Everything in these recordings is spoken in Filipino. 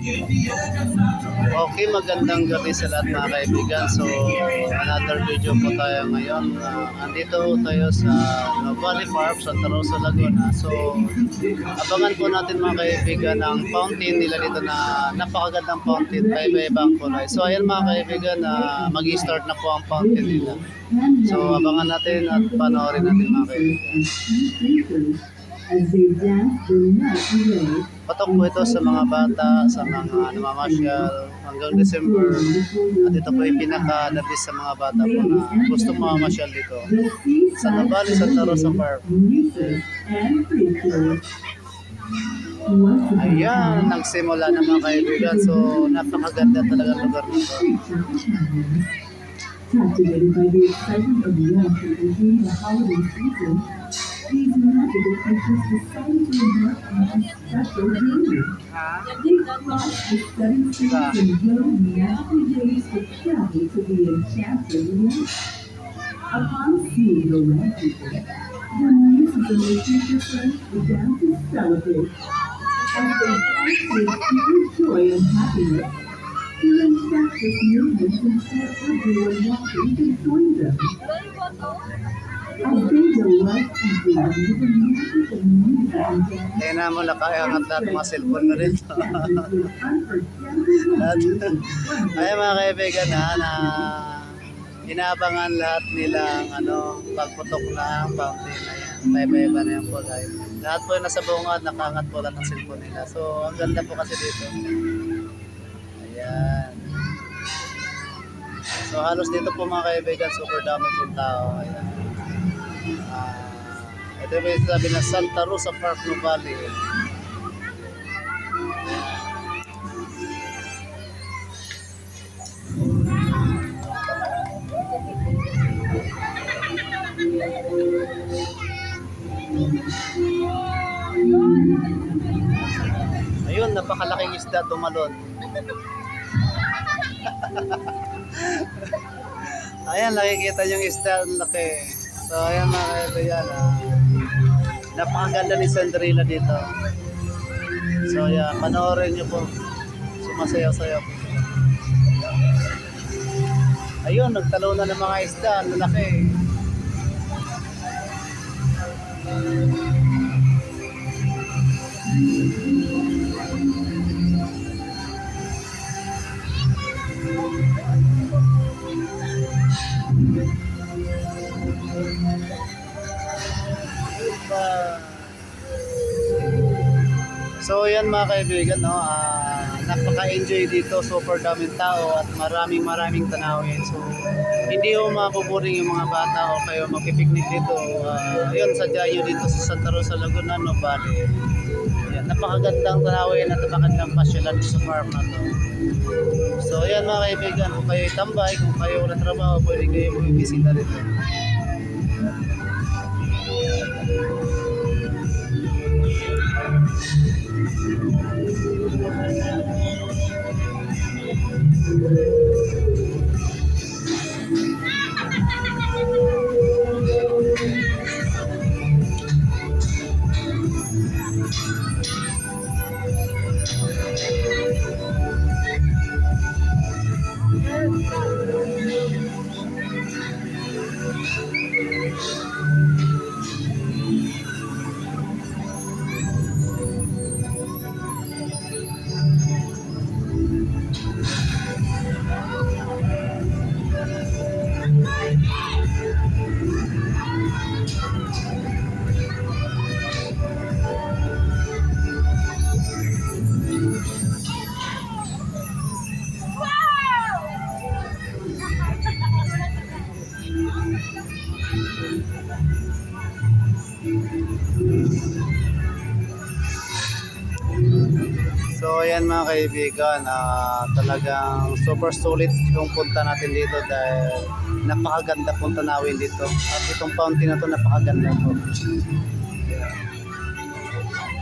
Okay, magandang gabi sa lahat mga kaibigan. So, another video po tayo ngayon. Andito tayo sa Valley Farm, Santa Rosa, Laguna. So, abangan po natin mga kaibigan ang fountain nila dito na napakagandang fountain, iba-ibang kulay. So, ayan mga kaibigan, mag-i-start na po ang fountain nila. So, abangan natin at panoorin natin mga kaibigan. Patok po ito sa mga bata, sa mga namamasyal hanggang December. At ito po yung pinaka-labis sa mga bata po na gusto mamamasyal dito sa Navali, Santa Rosa Farm. Ayan, nagsimula na mga kaibigan. So, napakaganda talaga lugar nito. Captivated by the excitement of warmth that will bring the holiday season, these magical creatures decided to embark on a special journey. They crossed the stunning streets and drove magical days to travel to the enchanted land. Upon seeing the land people, the music and the future friends began to celebrate. As they danced with pure joy and happiness, their infectious movements inspired everyone watching to join them. As they delight everyone with the magic and music and dance, Kaya na mo nakaangat lahat mga cellphone na rin. Ayan mga kaibigan na inaabangan lahat nilang pagputok ng fountain. Ayan, iba-iba na yung kulay. Lahat po yung nasa bungad, nakaangat po lahat ng cellphone nila. So, ang ganda po kasi dito. Ayan. So, halos dito po mga kaibigan, super dami pong tao. Ayan. Ito yung sabi na Santa Rosa Park no Valley. Ayun, napakalaking isda tumalon. Ayan, nakikita yung isda, ang laki. So, ayan mga kaibigan, napakaganda ni Cinderella dito. So, ayan, panoorin nyo po. Sumasayaw-sayaw po. Ayun, nagtalunan ng mga isda, ang laki. So yan mga kaibigan, napaka-enjoy dito, super daming tao at maraming tanawin. So hindi ho mapupuring yung mga bata o kayo magpipiknik dito. Yun, sadya nyo dito sa Santa Rosa, Laguna, no Valley. Yan, napakagandang tanawin at napakagandang pasyalan sa farm na to. So yan mga kaibigan, kung kayo tambay, kung kayo na trabaho, pwede kayo mag-ibisita dito. So ayan mga kaibigan, talagang super solid yung punta natin dito dahil napakaganda pong tanawin dito. At itong fountain na to napakaganda po.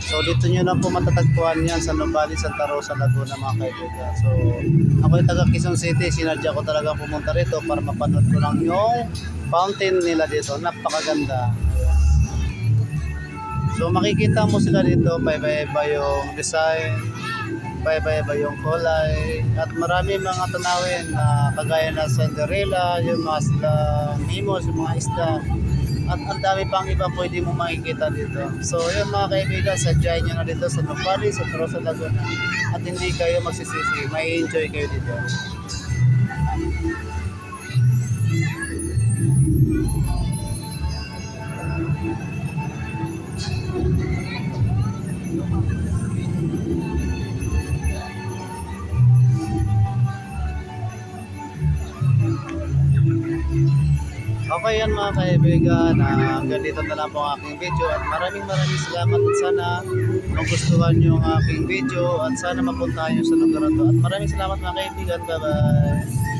So dito nyo na po matatagpuan yan sa Nuvali, Santa Rosa, Laguna mga kaibigan. So ako yung taga Quezon City, sinadya ko talaga pumunta rito para mapanood ko lang yung fountain nila dito. Napakaganda. So makikita mo sila dito, iba-iba yung design. paiba-iba yung kulay. At marami mga tanawin na kagaya na Cinderella, yung mga isda Mimos, yung mga isda. At ang dami pang iba pwede mo makikita dito. So yun mga kaibigan, sadyain nyo na dito sa Nopali, sa Torosa Laguna. At hindi kayo magsisisi, may enjoy kayo dito. Okay yan mga kaibigan, hanggang dito na lang po ang aking video at maraming salamat at sana magustuhan nyo ang aking video at sana mapuntahan nyo sa lugar na to at maraming salamat mga kaibigan, bye bye.